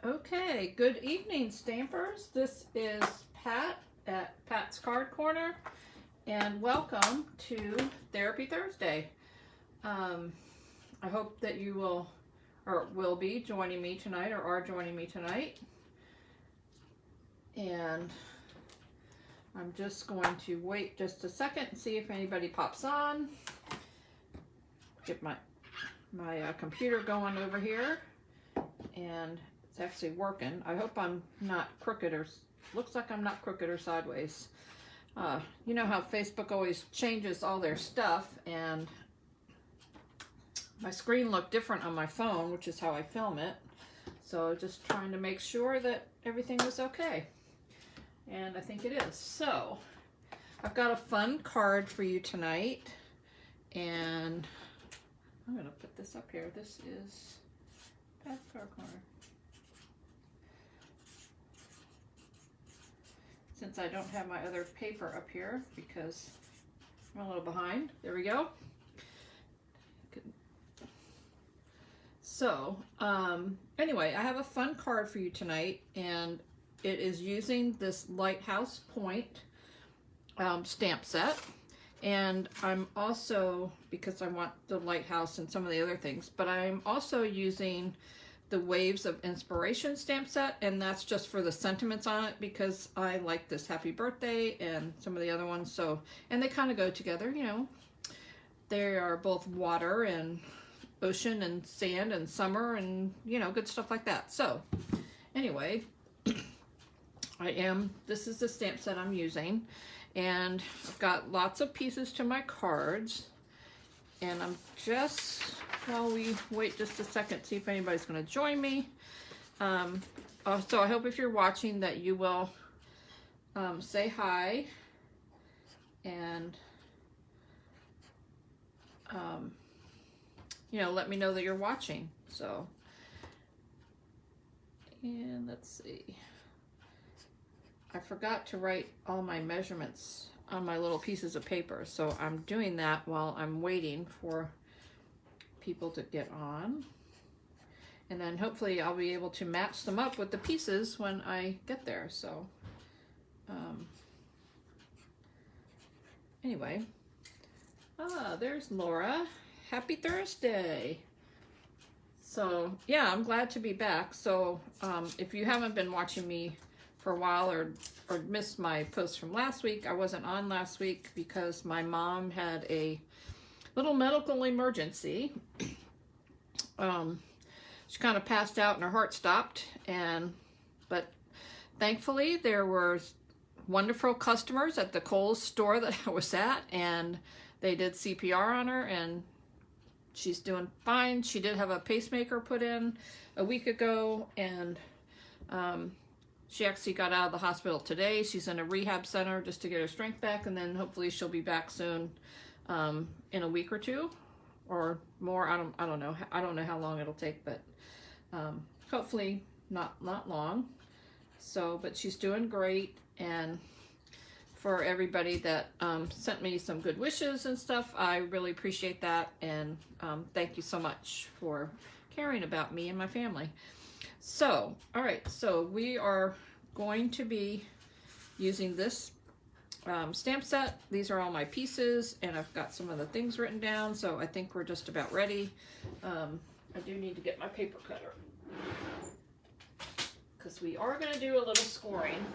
Okay, good evening, Stampers. This is Pat at Pat's Card Corner, and welcome to Therapy Thursday. I hope that you will be joining me tonight, or are joining me tonight. And I'm just going to wait just a second and see if anybody pops on. Get my computer going over here, and it's actually working. I hope I'm not crooked, or looks like I'm not crooked or sideways. You know how Facebook always changes all their stuff, and my screen looked different on my phone, which is how I film it. So just trying to make sure that everything was okay. And I think it is. So I've got a fun card for you tonight, and I'm going to put this up here. This is Pat's Card Corner. Since I don't have my other paper up here because I'm a little behind. There we go. So, anyway, I have a fun card for you tonight, and it is using this Lighthouse point stamp set. And I'm also, because I want the lighthouse and some of the other things, but I'm also using the Waves of Inspiration stamp set, and that's just for the sentiments on it because I like this happy birthday and some of the other ones. So, and they kind of go together, you know. They are both water and ocean and sand and summer and, you know, good stuff like that. So, anyway, this is the stamp set I'm using. And I've got lots of pieces to my cards, and I'm just, while we wait just a second, see if anybody's going to join me. So I hope if you're watching that you will say hi and, you know, let me know that you're watching. So, and let's see. I forgot to write all my measurements on my little pieces of paper, so I'm doing that while I'm waiting for people to get on. And then hopefully I'll be able to match them up with the pieces when I get there. So, anyway. There's Laura. Happy Thursday. So, yeah, I'm glad to be back. So, if you haven't been watching me for a while or missed my post from last week, I wasn't on last week because my mom had a little medical emergency. She kind of passed out and her heart stopped, but thankfully there were wonderful customers at the Kohl's store that I was at, and they did CPR on her, and she's doing fine. She did have a pacemaker put in a week ago, and she actually got out of the hospital today. She's in a rehab center just to get her strength back, and then hopefully she'll be back soon, in a week or two or more. I don't know. I don't know how long it'll take, but hopefully not long. So, but she's doing great, and for everybody that sent me some good wishes and stuff, I really appreciate that, and thank you so much for caring about me and my family. So, all right, so we are going to be using this stamp set. These are all my pieces, and I've got some of the things written down, so I think we're just about ready. I do need to get my paper cutter, because we are going to do a little scoring,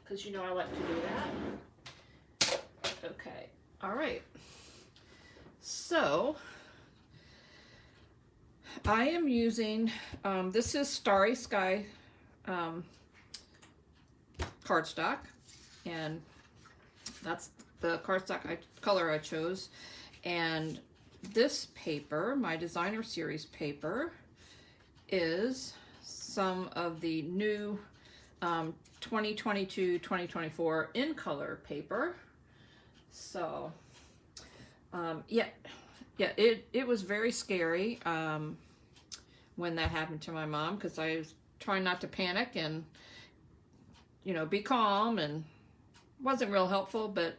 because you know I like to do that. Okay, all right. So, I am using, this is Starry Sky cardstock, and that's the cardstock color I chose. And this paper, my designer series paper, is some of the new 2022-2024 in color paper. So, yeah, it was very scary when that happened to my mom, because I was trying not to panic and, you know, be calm, and wasn't real helpful. But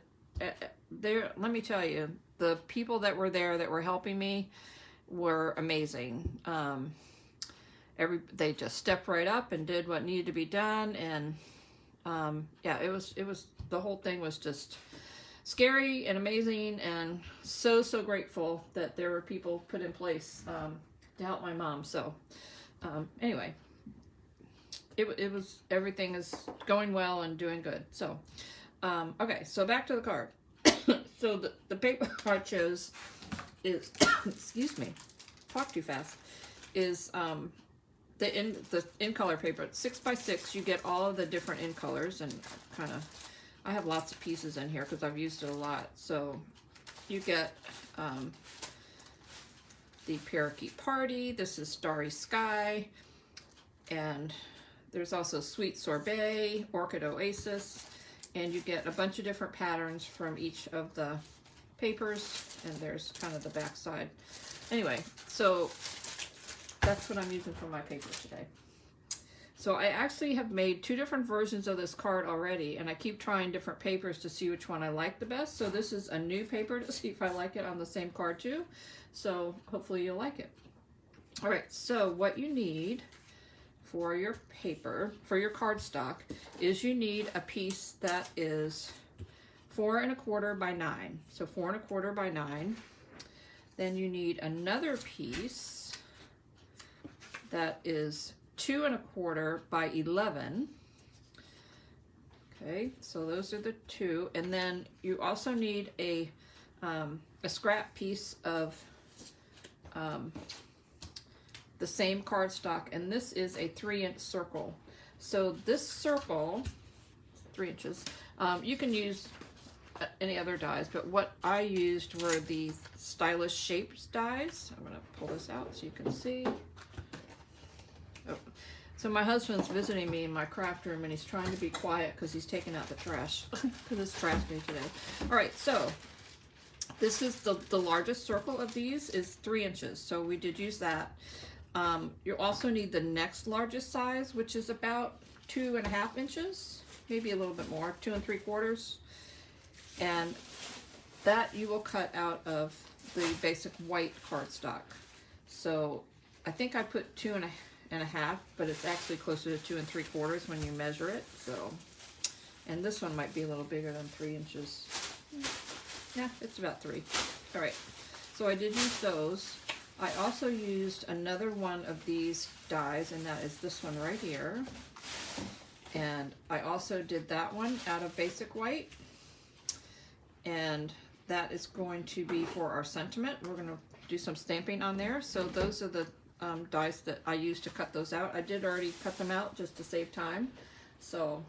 let me tell you, the people that were there that were helping me were amazing. they just stepped right up and did what needed to be done. And yeah, it was the whole thing was just scary and amazing, and so grateful that there were people put in place to help my mom. So anyway, it was, everything is going well and doing good. So okay, so back to the card. So the paper I chose is excuse me, talk too fast, is the in color paper. It's 6x6. You get all of the different in colors, and kind of, I have lots of pieces in here because I've used it a lot. So you get the Parakeet Party. This is Starry Sky, and there's also Sweet Sorbet, Orchid Oasis, and you get a bunch of different patterns from each of the papers, and there's kind of the back side. Anyway, so that's what I'm using for my paper today. So I actually have made 2 different versions of this card already, and I keep trying different papers to see which one I like the best. So this is a new paper to see if I like it on the same card too. So hopefully you'll like it. All right, so what you need for your paper, for your cardstock, is you need a piece that is 4 1/4 by 9. So 4 1/4 by 9. Then you need another piece that is 2 1/4 by 11. Okay, so those are the 2. And then you also need a scrap piece of the same cardstock, and this is a 3-inch circle. So this circle, 3 inches, you can use any other dies, but what I used were the Stylish Shapes dies. I'm going to pull this out so you can see. Oh. So my husband's visiting me in my craft room, and he's trying to be quiet because he's taking out the trash because it's trash day today. All right, so this is the largest circle of these is 3 inches, so we did use that. You also need the next largest size, which is about 2 1/2 inches, maybe a little bit more, 2 3/4. And that you will cut out of the basic white cardstock. So I think I put 2 1/2, but it's actually closer to 2 3/4 when you measure it. So, and this one might be a little bigger than 3 inches. Yeah, it's about 3. All right, so I did use those. I also used another one of these dies, and that is this one right here. And I also did that one out of basic white. And that is going to be for our sentiment. We're going to do some stamping on there. So those are the dies that I used to cut those out. I did already cut them out just to save time. So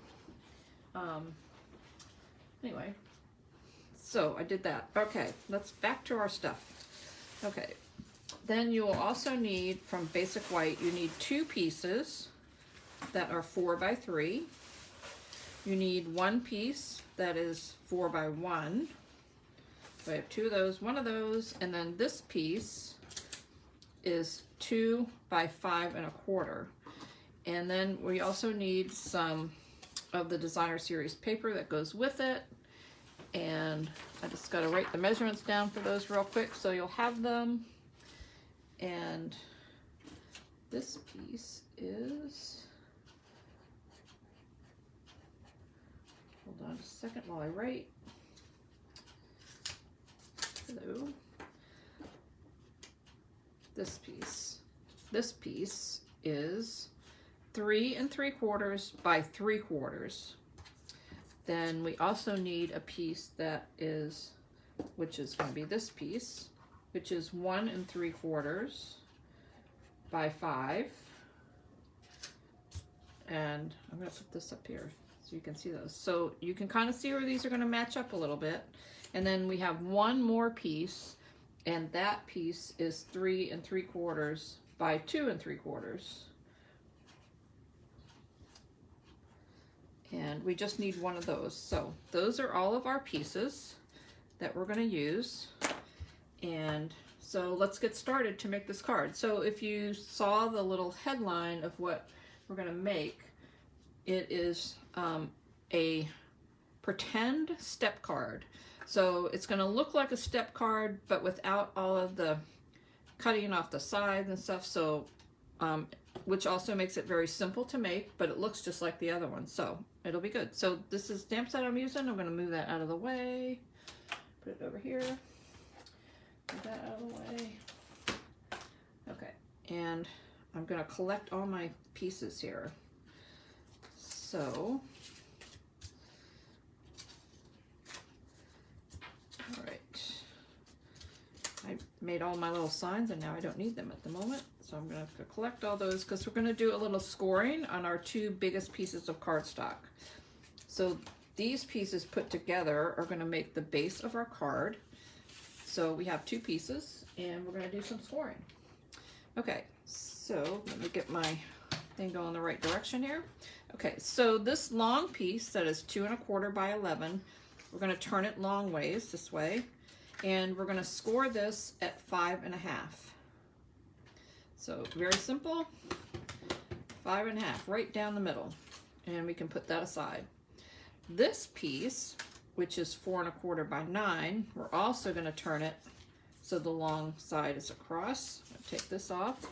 anyway, so I did that. Okay, let's back to our stuff. Okay, then you will also need, from basic white, you need 2 pieces that are 4 by 3. You need 1 piece that is 4 by 1. So I have 2 of those, 1 of those, and then this piece is 2 by 5 1/4. And then we also need some of the designer series paper that goes with it. And I just got to write the measurements down for those real quick so you'll have them. And this piece is, hold on a second while I write. Hello. This piece is 3 3/4 by 3/4. Then we also need a piece that is, which is going to be this piece, which is 1 3/4 by 5. And I'm going to put this up here so you can see those. So you can kind of see where these are going to match up a little bit. And then we have 1 more piece, and that piece is 3 3/4 by 2 3/4. And we just need 1 of those. So those are all of our pieces that we're going to use. And so let's get started to make this card. So if you saw the little headline of what we're going to make, it is a pretend step card. So it's going to look like a step card, but without all of the cutting off the sides and stuff. So which also makes it very simple to make, but it looks just like the other one, so it'll be good. So this is stamp set I'm using. I'm going to move that out of the way, put it over here, move that out of the way. Okay, and I'm going to collect all my pieces here. So, all right, I made all my little signs and now I don't need them at the moment. So I'm going to collect all those because we're going to do a little scoring on our two biggest pieces of cardstock. So these pieces put together are going to make the base of our card. So we have two pieces and we're going to do some scoring. Okay, so let me get my thing going the right direction here. Okay, so this long piece that is 2 1/4 by 11, we're going to turn it long ways this way, and we're going to score this at 5 1/2. So very simple, 5 1/2, right down the middle, and we can put that aside. This piece, which is 4 1/4 by 9, we're also going to turn it so the long side is across. I'll take this off,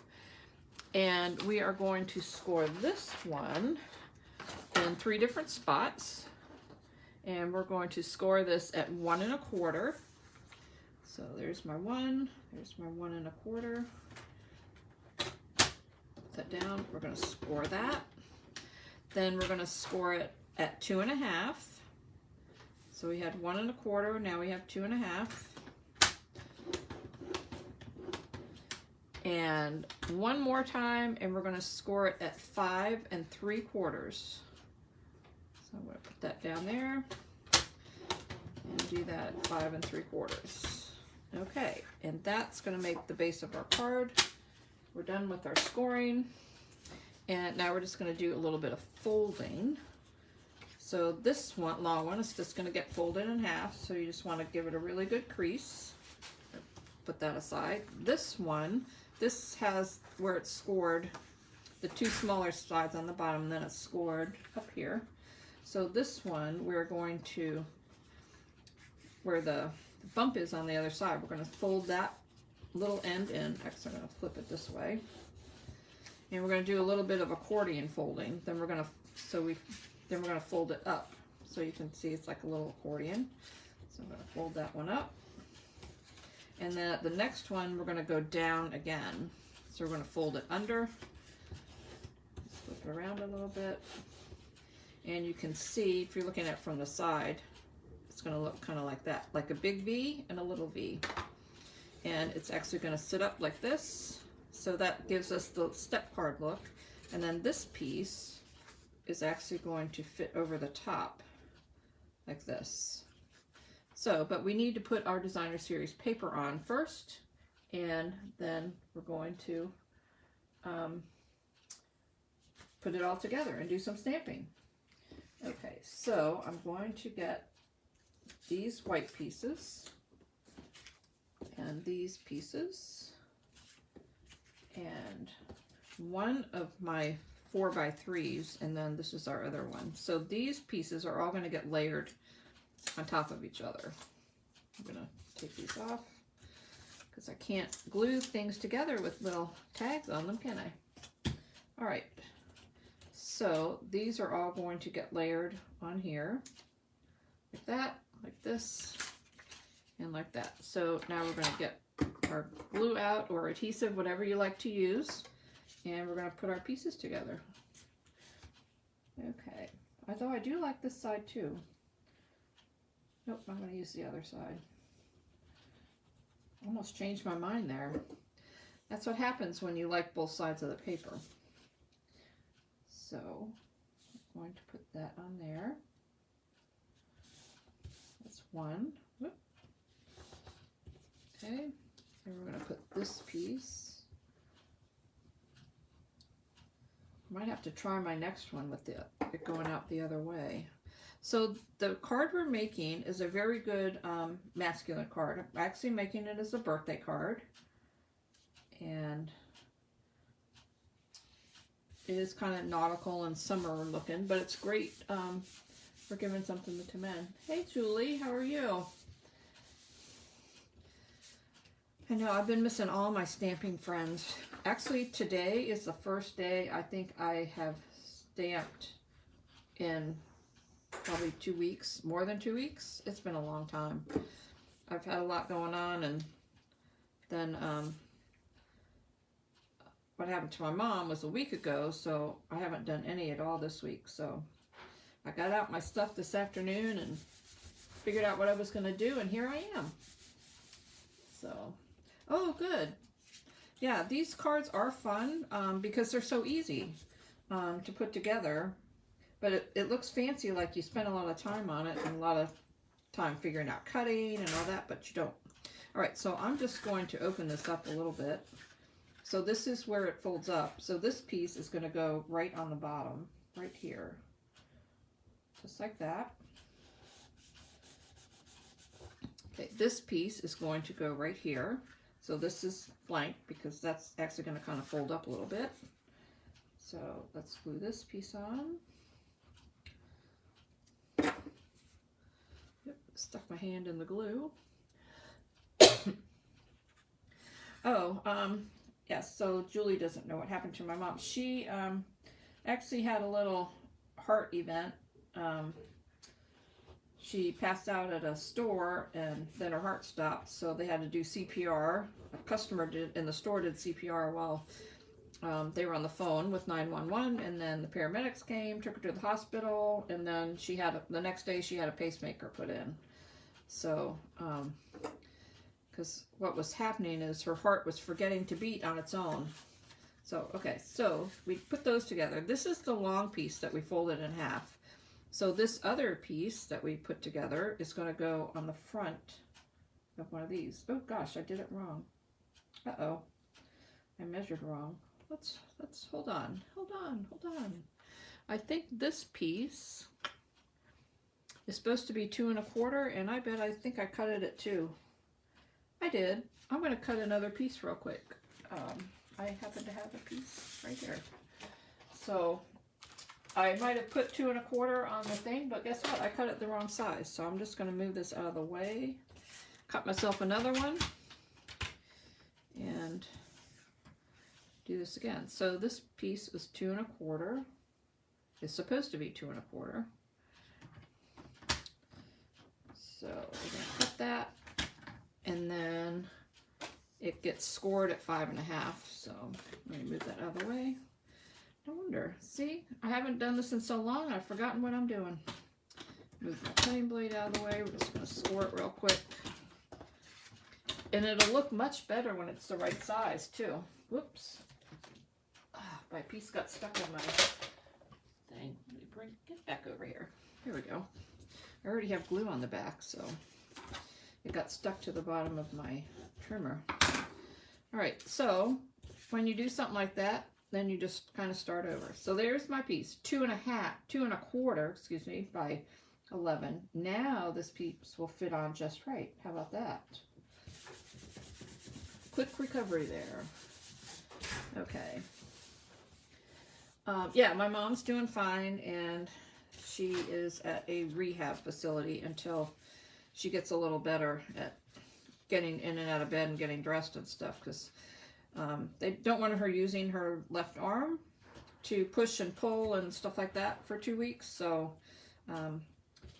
and we are going to score this one in 3 different spots, and we're going to score this at 1 1/4. So there's my 1, there's my 1 1/4. Put that down. We're going to score that. Then we're going to score it at 2 1/2. So we had 1 1/4. Now we have 2 1/2. And one more time, and we're going to score it at 5 3/4. So I'm going to put that down there and do that at 5 3/4. Okay, and that's going to make the base of our card. We're done with our scoring, and now we're just going to do a little bit of folding. So this one, long one, is just going to get folded in half, so you just want to give it a really good crease. Put that aside. This one, this has where it's scored, the 2 smaller sides on the bottom, and then it's scored up here. So this one, we're going to, where the bump is on the other side, we're going to fold that little end in. Actually, I'm going to flip it this way, and we're going to do a little bit of accordion folding. Then we're going to fold it up, so you can see it's like a little accordion. So I'm going to fold that one up, and then the next one we're going to go down again. So we're going to fold it under, flip it around a little bit, and you can see if you're looking at it from the side, it's going to look kind of like that, like a big V and a little V. And it's actually going to sit up like this, so that gives us the step card look. And then this piece is actually going to fit over the top like this. So, but we need to put our designer series paper on first, and then we're going to put it all together and do some stamping. Okay, so I'm going to get these white pieces and these pieces and one of my 4x3s, and then this is our other one. So these pieces are all going to get layered on top of each other. I'm going to take these off because I can't glue things together with little tags on them, can I? All right, so these are all going to get layered on here like that, like this, and like that. So now we're going to get our glue out, or adhesive, whatever you like to use, and we're going to put our pieces together. Okay, although I do like this side too. Nope, I'm going to use the other side. Almost changed my mind there. That's what happens when you like both sides of the paper. So I'm going to put that on there. That's one. Whoop. Okay, and we're going to put this piece. Might have to try my next one with it going out the other way. So the card we're making is a very good masculine card. I'm actually making it as a birthday card, and it is kind of nautical and summer looking, but it's great for giving something to men. Hey Julie, how are you? I know, I've been missing all my stamping friends. Actually, today is the first day I think I have stamped in probably 2 weeks, more than 2 weeks. It's been a long time. I've had a lot going on, and then what happened to my mom was a week ago, so I haven't done any at all this week. So I got out my stuff this afternoon and figured out what I was going to do, and here I am. So, oh, good. Yeah, these cards are fun because they're so easy to put together. But it looks fancy, like you spent a lot of time on it and a lot of time figuring out cutting and all that, but you don't. All right, so I'm just going to open this up a little bit. So this is where it folds up. So this piece is going to go right on the bottom, right here. Just like that. Okay, this piece is going to go right here. So this is blank because that's actually going to kind of fold up a little bit. So let's glue this piece on. Yep, stuck my hand in the glue. Oh, yes, so Julie doesn't know what happened to my mom. She actually had a little heart event. She passed out at a store and then her heart stopped, so they had to do CPR. A customer in the store did CPR while they were on the phone with 911, and then the paramedics came, took her to the hospital, and then the next day she had a pacemaker put in. So, because what was happening is her heart was forgetting to beat on its own. So, okay, so we put those together. This is the long piece that we folded in half. So this other piece that we put together is going to go on the front of one of these. Oh gosh, I did it wrong. Uh-oh, I measured wrong. Let's hold on. I think this piece is supposed to be 2 1/4, and I think I cut it at 2. I did. I'm going to cut another piece real quick. I happen to have a piece right here. So I might have put 2 1/4 on the thing, but guess what? I cut it the wrong size. So I'm just going to move this out of the way. Cut myself another one. And do this again. So this piece is 2 1/4. It's supposed to be 2 1/4. So we're going to cut that. And then it gets scored at 5 1/2. So let me move that out of the way. No wonder. See, I haven't done this in so long, I've forgotten what I'm doing. Move my cutting blade out of the way. We're just going to score it real quick. And it'll look much better when it's the right size, too. Whoops. My piece got stuck in my thing. Let me get back over here. Here we go. I already have glue on the back, so it got stuck to the bottom of my trimmer. All right, so when you do something like that, then you just kind of start over. So there's my piece, 2 1/4, excuse me, by 11. Now this piece will fit on just right. How about that? Quick recovery there. Okay. Yeah, my mom's doing fine, and she is at a rehab facility until she gets a little better at getting in and out of bed and getting dressed and stuff, because they don't want her using her left arm to push and pull and stuff like that for 2 weeks. So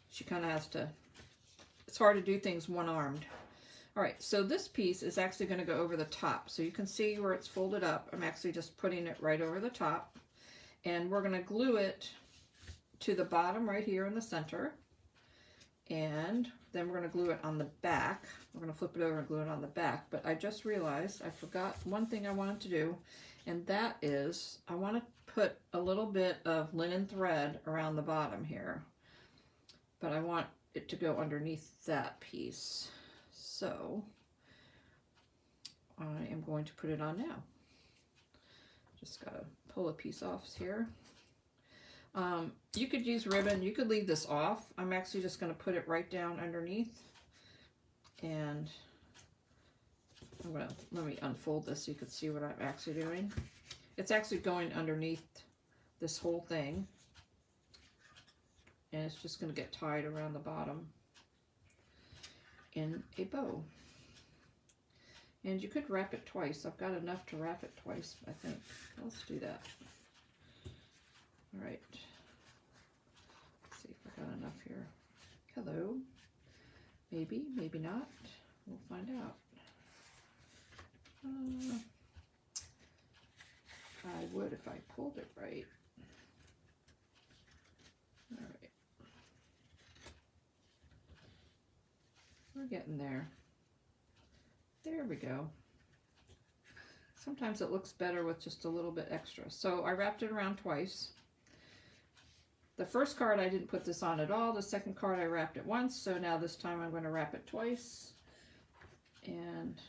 she kind of has to, it's hard to do things one-armed. All right, so this piece is actually going to go over the top. So you can see where it's folded up. I'm actually just putting it right over the top. And we're going to glue it to the bottom right here in the center. And then we're going to glue it on the back. We're going to flip it over and glue it on the back. But I just realized I forgot one thing I wanted to do. And that is I want to put a little bit of linen thread around the bottom here. But I want it to go underneath that piece. So I am going to put it on now. Just got to pull a piece off here. You could use ribbon. You could leave this off. I'm actually just going to put it right down underneath. And let me unfold this so you can see what I'm actually doing. It's actually going underneath this whole thing. And it's just going to get tied around the bottom in a bow. And you could wrap it twice. I've got enough to wrap it twice, I think. Let's do that. All right. Let's see if I got enough here. Hello. Maybe, maybe not. We'll find out. I would if I pulled it right. All right. We're getting there. There we go. Sometimes it looks better with just a little bit extra. So I wrapped it around twice. The first card I didn't put this on at all. The second card I wrapped it once. So now this time I'm going to wrap it twice. And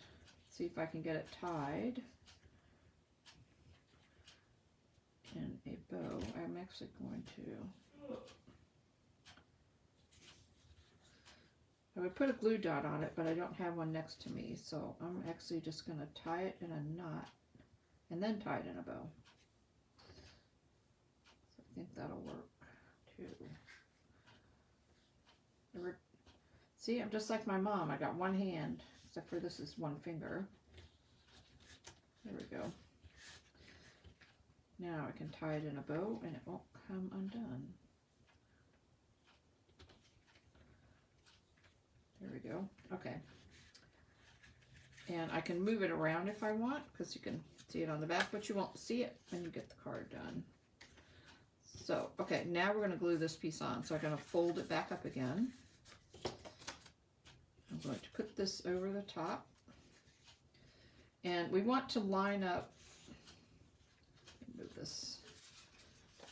see if I can get it tied in a bow. I'm actually going to... I would put a glue dot on it, but I don't have one next to me, so I'm actually just going to tie it in a knot and then tie it in a bow. So I think that'll work too. See, I'm just like my mom. I got one hand, except for this is one finger. There we go. Now I can tie it in a bow and it won't come undone. There we go. Okay. And I can move it around if I want, because you can see it on the back, but you won't see it when you get the card done. So, okay, now we're going to glue this piece on. So I'm going to fold it back up again. I'm going to put this over the top. And we want to line up, move this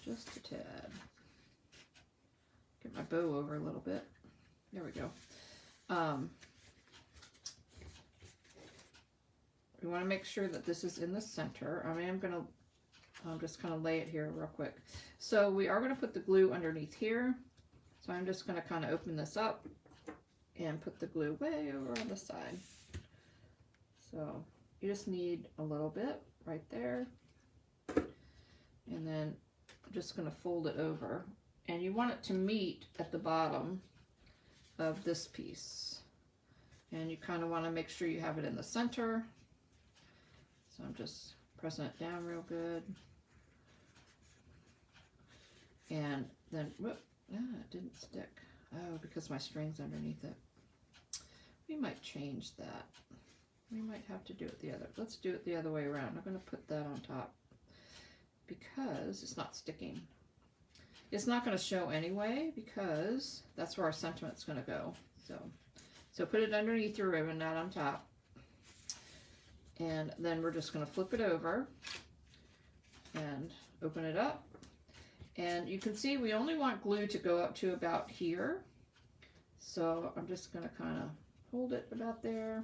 just a tad. Get my bow over a little bit. There we go. We want to make sure that this is in the center. I mean, I'm just going to lay it here real quick. So we are going to put the glue underneath here. So I'm just going to kind of open this up and put the glue way over on the side. So you just need a little bit right there. And then I'm just going to fold it over. And you want it to meet at the bottom of this piece, and you kind of want to make sure you have it in the center. So I'm just pressing it down real good, and then whoop, it didn't stick. Oh, because my string's underneath it. We might change that. We might have to do it the other. Let's do it the other way around. I'm going to put that on top because it's not sticking. It's not going to show anyway, because that's where our sentiment's going to go. So put it underneath your ribbon, not on top. And then we're just going to flip it over and open it up. And you can see we only want glue to go up to about here. So I'm just going to kind of hold it about there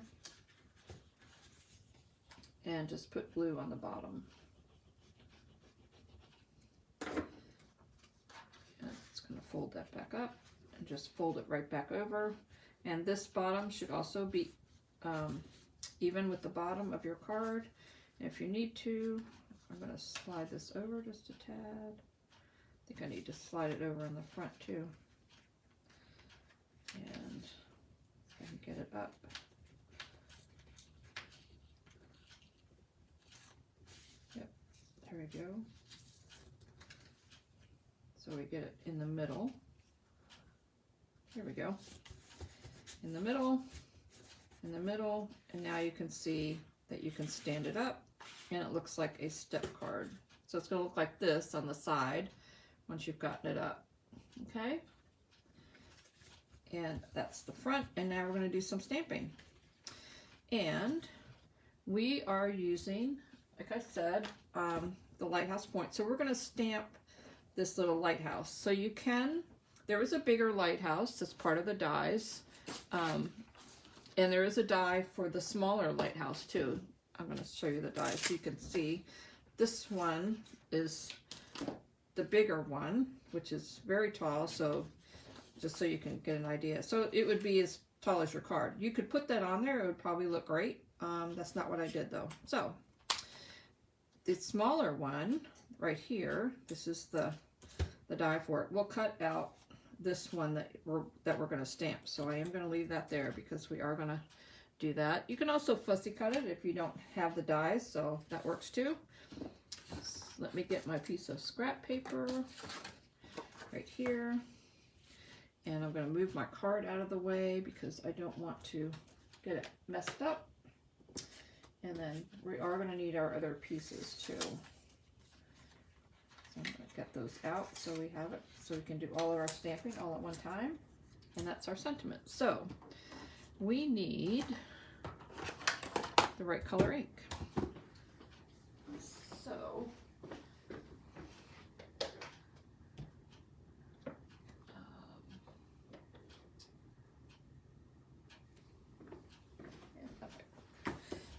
and just put glue on the bottom. Going to fold that back up and just fold it right back over, and this bottom should also be even with the bottom of your card. And if you need to, I'm going to slide this over just a tad. I think I need to slide it over in the front too, and I can get it up. Yep, there we go. So we get it in the middle. Here we go. In the middle, and now you can see that you can stand it up, and it looks like a step card. So it's going to look like this on the side once you've gotten it up. Okay? And that's the front, and now we're going to do some stamping. And we are using, like I said, the Lighthouse point. So we're going to stamp this little lighthouse. So you can, there is a bigger lighthouse that's part of the dies, and there is a die for the smaller lighthouse too. I'm going to show you the die so you can see. This one is the bigger one, which is very tall, so just so you can get an idea. So it would be as tall as your card. You could put that on there, it would probably look great. That's not what I did though. So the smaller one right here, this is the die for it. We'll cut out this one that we're going to stamp. So I am going to leave that there because we are going to do that. You can also fussy cut it if you don't have the dies, so that works too. So let me get my piece of scrap paper right here. And I'm going to move my card out of the way because I don't want to get it messed up. And then we are going to need our other pieces too. So I'm going to get those out so we have it, so we can do all of our stamping all at one time. And that's our sentiment. So we need the right color ink. So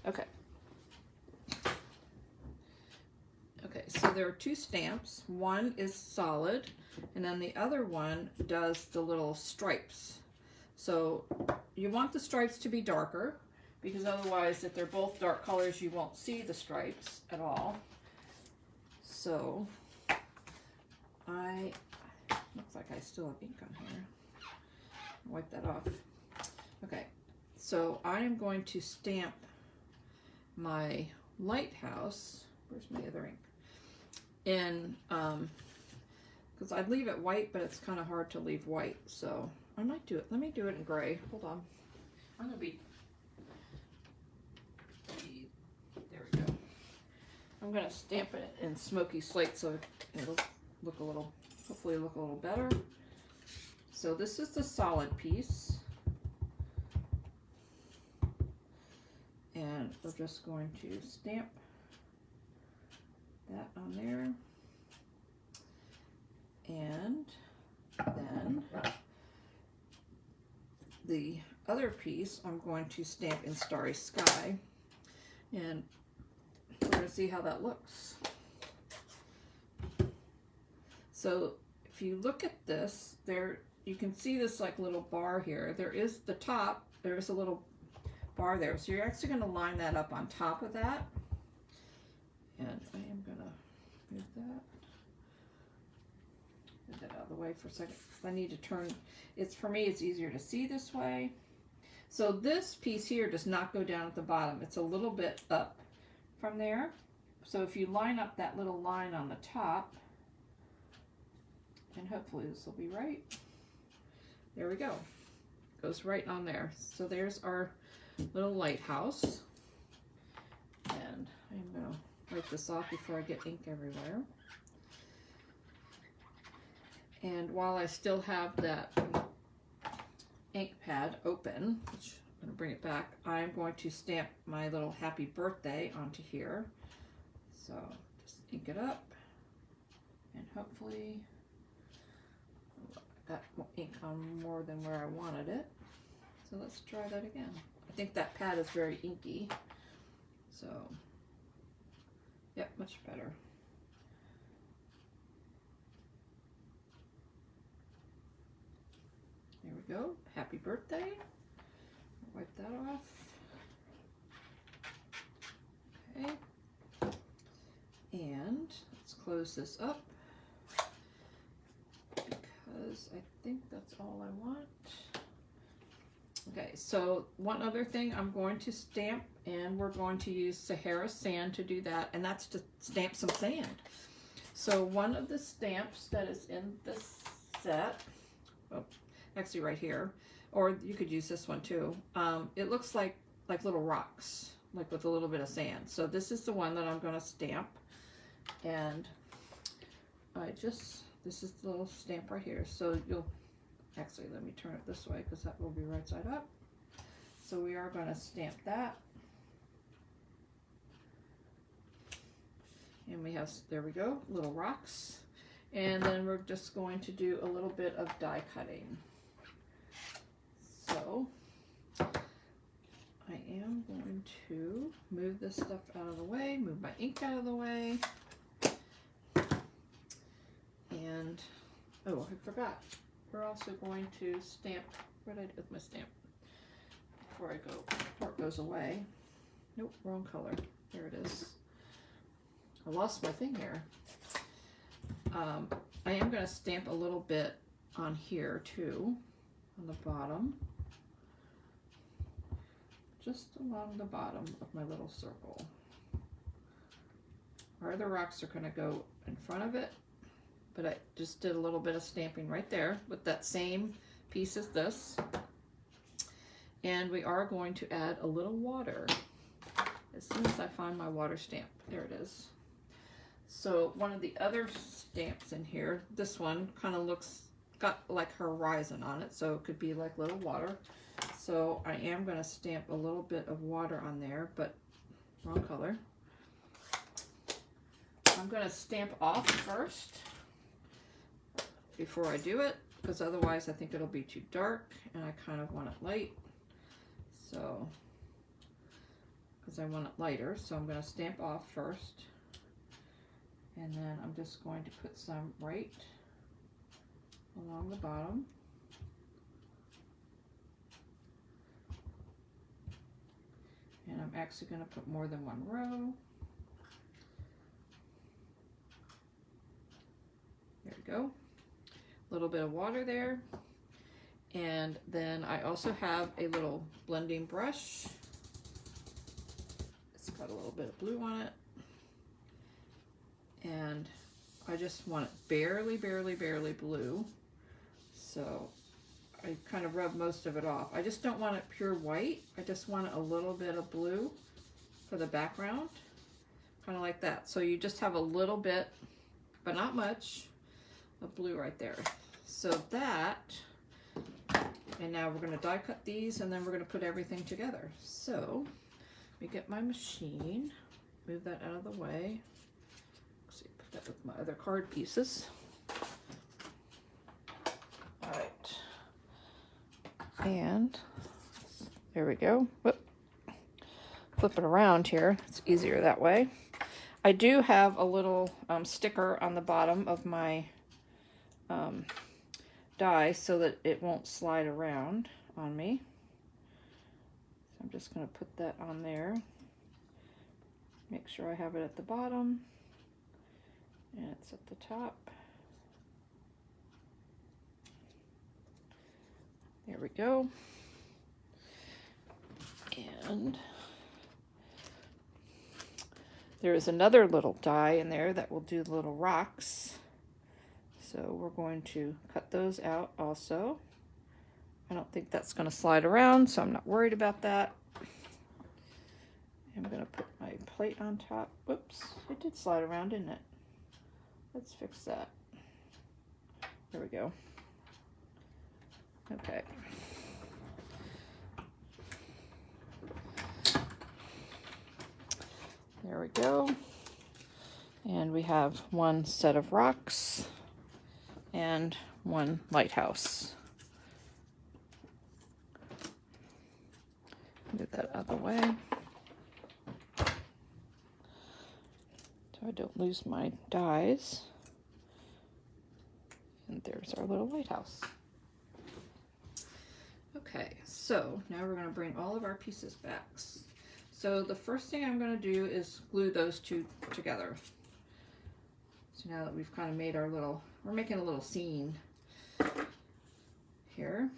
okay. Okay, so there are two stamps. One is solid, and then the other one does the little stripes. So you want the stripes to be darker, because otherwise, if they're both dark colors, you won't see the stripes at all. So looks like I still have ink on here. Wipe that off. Okay, so I am going to stamp my Lighthouse. Where's my other ink? In, because I'd leave it white, but it's kind of hard to leave white, so I might do it. Let me do it in gray. Hold on. I'm going to be, there we go. I'm going to stamp it in smoky slate so it'll look a little, hopefully look a little better. So this is the solid piece. And we're just going to stamp that on there. And then the other piece I'm going to stamp in Starry Sky. And we're going to see how that looks. So if you look at this, there you can see this like little bar here. There is the top, there's a little bar there. So you're actually going to line that up on top of that. And I am going to move that out of the way for a second. I need to turn, for me, it's easier to see this way. So this piece here does not go down at the bottom. It's a little bit up from there. So if you line up that little line on the top, and hopefully this will be right. There we go. Goes right on there. So there's our little lighthouse. And I'm going to wipe this off before I get ink everywhere. And while I still have that ink pad open, which I'm going to bring it back, I'm going to stamp my little happy birthday onto here. So just ink it up, and hopefully I got ink on more than where I wanted it. So let's try that again. I think that pad is very inky. So, yep, much better. There we go. Happy birthday. Wipe that off. Okay. And let's close this up because I think that's all I want. Okay, so one other thing I'm going to stamp, and we're going to use Sahara sand to do that, and that's to stamp some sand. So one of the stamps that is in this set, oh, actually right here, or you could use this one too. It looks like little rocks, like with a little bit of sand. So this is the one that I'm going to stamp, and this is the little stamp right here. So you'll, actually let me turn it this way because that will be right side up. So we are going to stamp that. And we have, there we go, little rocks. And then we're just going to do a little bit of die cutting. So I am going to move this stuff out of the way, move my ink out of the way. And, oh, I forgot. We're also going to stamp, what did I do with my stamp? Before it goes away. Nope, wrong color. There it is. I lost my thing here. I am going to stamp a little bit on here too, on the bottom. just along the bottom of my little circle. Our other rocks are going to go in front of it, but I just did a little bit of stamping right there with that same piece as this. And we are going to add a little water as soon as I find my water stamp. There it is. So one of the other stamps in here, this one kind of got like horizon on it, so it could be like little water. So I am going to stamp a little bit of water on there, but wrong color. I'm going to stamp off first before I do it, because otherwise I think it'll be too dark and I kind of want it light. So, because I want it lighter, so I'm going to stamp off first. And then I'm just going to put some right along the bottom. And I'm actually going to put more than one row. There we go. A little bit of water there. And then I also have a little blending brush. It's got a little bit of blue on it. And I just want it barely, barely, barely blue. So I kind of rub most of it off. I just don't want it pure white. I just want a little bit of blue for the background. Kind of like that. So you just have a little bit, but not much, of blue right there. So that, and now we're going to die cut these and then we're going to put everything together. So let me get my machine, move that out of the way. Let's see, put that with my other card pieces. All right. And there we go. Whoop. Flip it around here. It's easier that way. I do have a little sticker on the bottom of my die so that it won't slide around on me. So I'm just going to put that on there. Make sure I have it at the bottom and it's at the top. There we go. And there is another little die in there that will do the little rocks. So we're going to cut those out also. I don't think that's going to slide around, so I'm not worried about that. I'm going to put my plate on top. Whoops, it did slide around, didn't it? Let's fix that. There we go. Okay. There we go. And we have one set of rocks and one lighthouse. Get that out of the way so I don't lose my dies. And there's our little lighthouse. Okay, so now we're going to bring all of our pieces back. So the first thing I'm going to do is glue those two together. So now that we've kind of made our little, we're making a little scene here.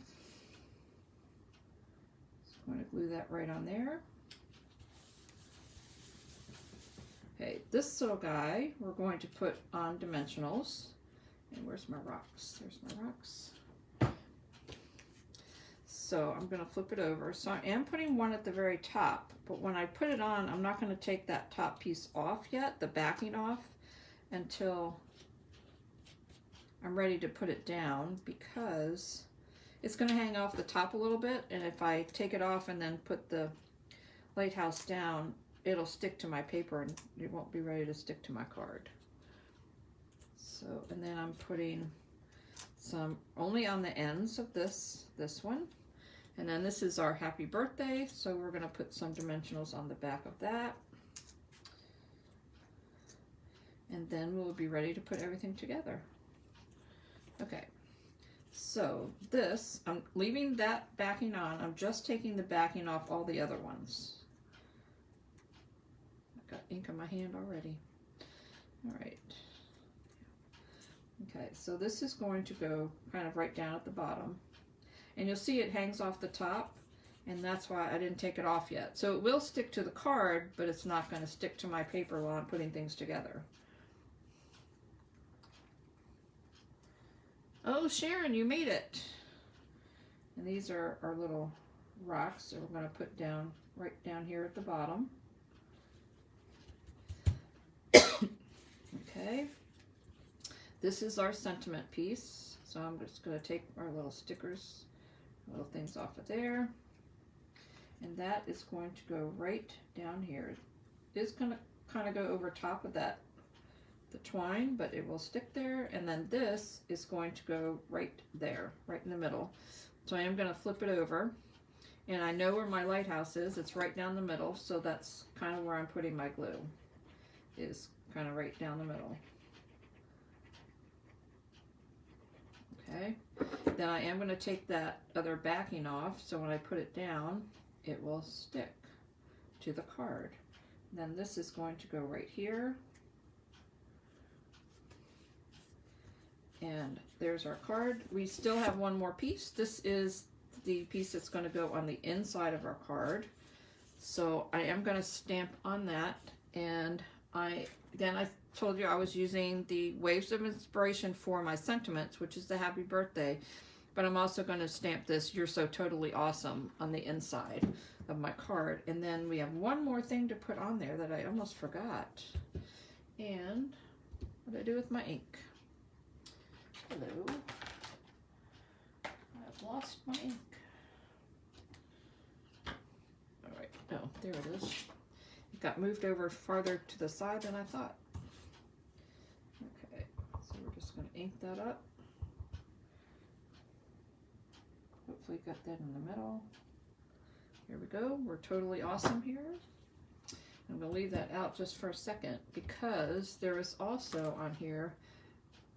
Just going to glue that right on there. Okay, this little guy we're going to put on dimensionals. And where's my rocks? There's my rocks. So I'm going to flip it over. So I am putting one at the very top, but when I put it on, I'm not going to take that top piece off yet, the backing off, until I'm ready to put it down, because it's going to hang off the top a little bit, and if I take it off and then put the lighthouse down, it'll stick to my paper and it won't be ready to stick to my card. So, and then I'm putting some only on the ends of this one. And then this is our happy birthday, so we're going to put some dimensionals on the back of that. And then we'll be ready to put everything together. Okay, so this, I'm leaving that backing on. I'm just taking the backing off all the other ones. I've got ink on my hand already. All right. Okay, so this is going to go kind of right down at the bottom. And you'll see it hangs off the top, and that's why I didn't take it off yet. So it will stick to the card, but it's not going to stick to my paper while I'm putting things together. Oh, Sharon, you made it. And these are our little rocks that we're going to put down right down here at the bottom. Okay. This is our sentiment piece. So I'm just going to take our little stickers, little things off of there. And that is going to go right down here. It is going to kind of go over top of that, the twine, but it will stick there. And then this is going to go right there, right in the middle. So I am going to flip it over. And I know where my lighthouse is. It's right down the middle. So that's kind of where I'm putting my glue, is kind of right down the middle. Okay. Then I am going to take that other backing off. So when I put it down, it will stick to the card. Then this is going to go right here. And there's our card. We still have one more piece. This is the piece that's going to go on the inside of our card. So I am going to stamp on that. And I told you I was using the Waves of Inspiration for my sentiments, which is the happy birthday. But I'm also going to stamp this "You're So Totally Awesome" on the inside of my card. And then we have one more thing to put on there that I almost forgot. And what did I do with my ink? Hello. I've lost my ink. All right. Oh, there it is. It got moved over farther to the side than I thought. Okay. So we're just going to ink that up. Hopefully got that in the middle. Here we go. We're totally awesome here. I'm going to leave that out just for a second because there is also on here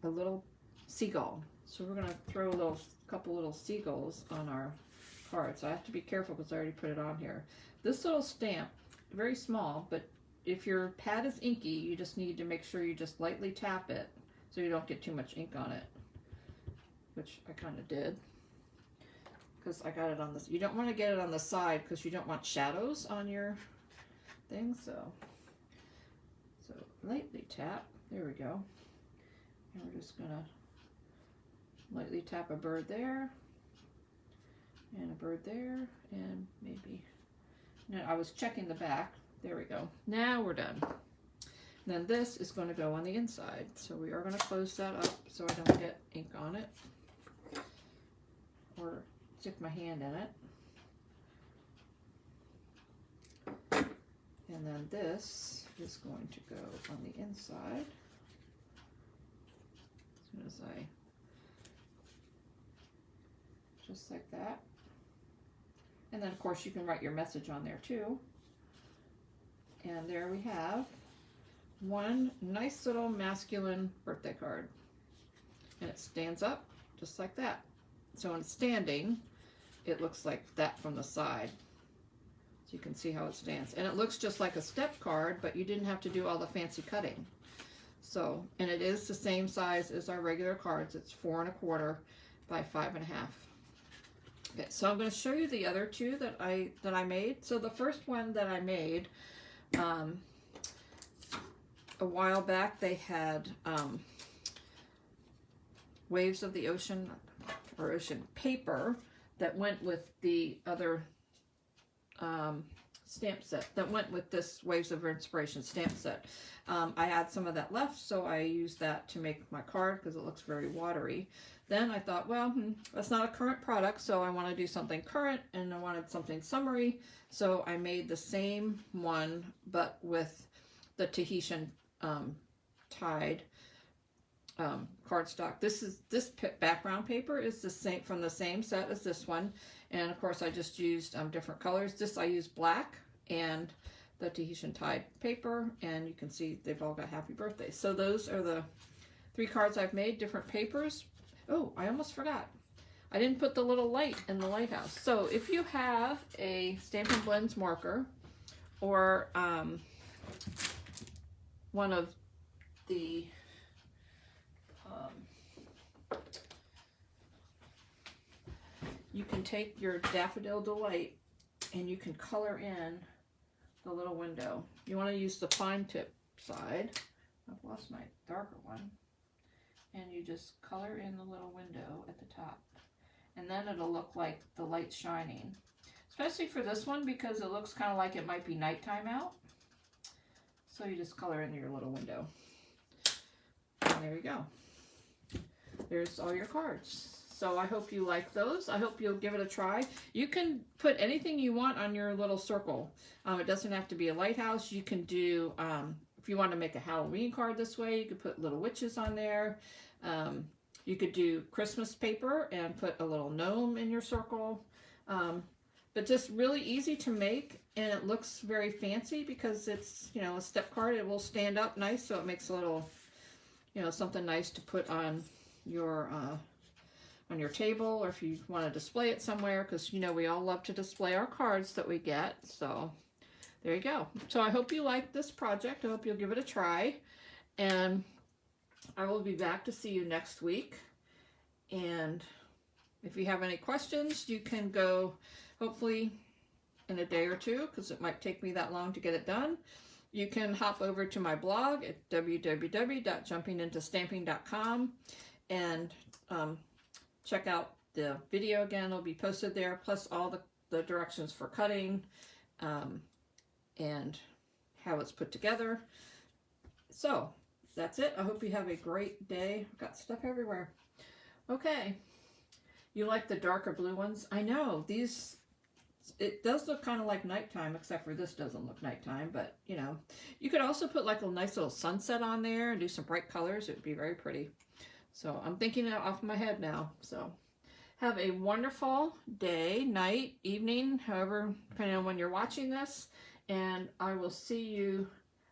a little seagull. So we're going to throw a couple little seagulls on our card. So I have to be careful because I already put it on here. This little stamp, very small, but if your pad is inky, you just need to make sure you just lightly tap it so you don't get too much ink on it, which I kind of did. Because I got it on this. You don't want to get it on the side because you don't want shadows on your thing. So lightly tap. There we go. And we're just gonna lightly tap a bird there, and a bird there, and maybe. Now I was checking the back. There we go. Now we're done. And then this is going to go on the inside. So we are going to close that up so I don't get ink on it or stick my hand in it. And then this is going to go on the inside. As soon as just like that. And then of course you can write your message on there too. And there we have one nice little masculine birthday card. And it stands up just like that. So when it's standing, it looks like that from the side. So you can see how it stands. And it looks just like a step card, but you didn't have to do all the fancy cutting. So, and it is the same size as our regular cards. It's 4 1/4 by 5 1/2. Okay, so I'm going to show you the other two that I made. So the first one that I made, a while back, they had Waves of the Ocean, or ocean paper that went with the other stamp set that went with this Waves of Inspiration stamp set. I had some of that left, so I used that to make my card because it looks very watery. Then I thought, well, that's not a current product, so I want to do something current, and I wanted something summery, so I made the same one, but with the Tahitian tied cardstock. This background paper is the same, from the same set as this one, and of course I just used different colors. This I used black and the Tahitian tied paper, and you can see they've all got happy birthdays. So those are the 3 cards I've made, different papers. Oh, I almost forgot. I didn't put the little light in the lighthouse. So if you have a Stampin' Blends marker or one of the you can take your Daffodil Delight and you can color in the little window. You want to use the fine tip side. I've lost my darker one. And you just color in the little window at the top. And then it'll look like the light's shining. Especially for this one because it looks kind of like it might be nighttime out. So you just color in your little window. And there you go. There's all your cards. So I hope you like those. I hope you'll give it a try. You can put anything you want on your little circle. It doesn't have to be a lighthouse. You can do, if you want to make a Halloween card this way, you could put little witches on there. You could do Christmas paper and put a little gnome in your circle. But just really easy to make, and it looks very fancy because it's, you know, a step card. It will stand up nice, so it makes a little, you know, something nice to put on your table, or if you want to display it somewhere, because, you know, we all love to display our cards that we get. So there you go. So I hope you like this project. I hope you'll give it a try, and I will be back to see you next week. And if you have any questions, you can go, hopefully in a day or two, because it might take me that long to get it done. You can hop over to my blog at www.jumpingintostamping.com and check out the video again. It'll be posted there, plus all the directions for cutting and how it's put together. So that's it. I hope you have a great day. I've got stuff everywhere. Okay. You like the darker blue ones? I know. These, it does look kind of like nighttime, except for this doesn't look nighttime, but, you know. You could also put like a nice little sunset on there and do some bright colors. It would be very pretty. So I'm thinking it off my head now. So have a wonderful day, night, evening, however, depending on when you're watching this. And I will see you.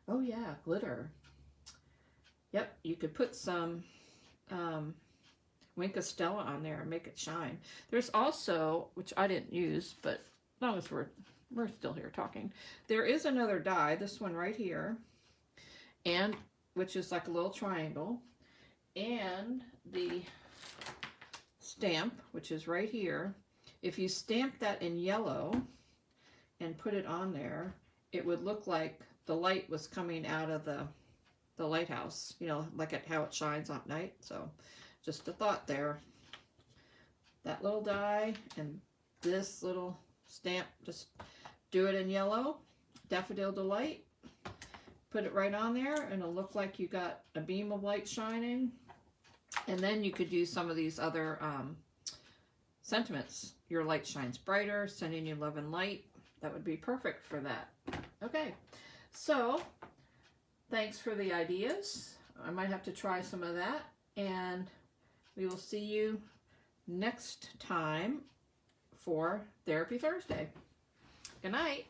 Oh yeah, glitter. Yep, you could put some Wink of Stella on there and make it shine. There's also, which I didn't use, but as long as we're still here talking, there is another die, this one right here, and which is like a little triangle. And the stamp, which is right here, if you stamp that in yellow and put it on there, it would look like the light was coming out of the lighthouse, you know, like at how it shines at night. So just a thought there. That little die and this little stamp, just do it in yellow, Daffodil Delight. Put it right on there and it'll look like you got a beam of light shining. And then you could use some of these other sentiments. Your light shines brighter, sending you love and light. That would be perfect for that. Okay, so thanks for the ideas. I might have to try some of that. And we will see you next time for Therapy Thursday. Good night.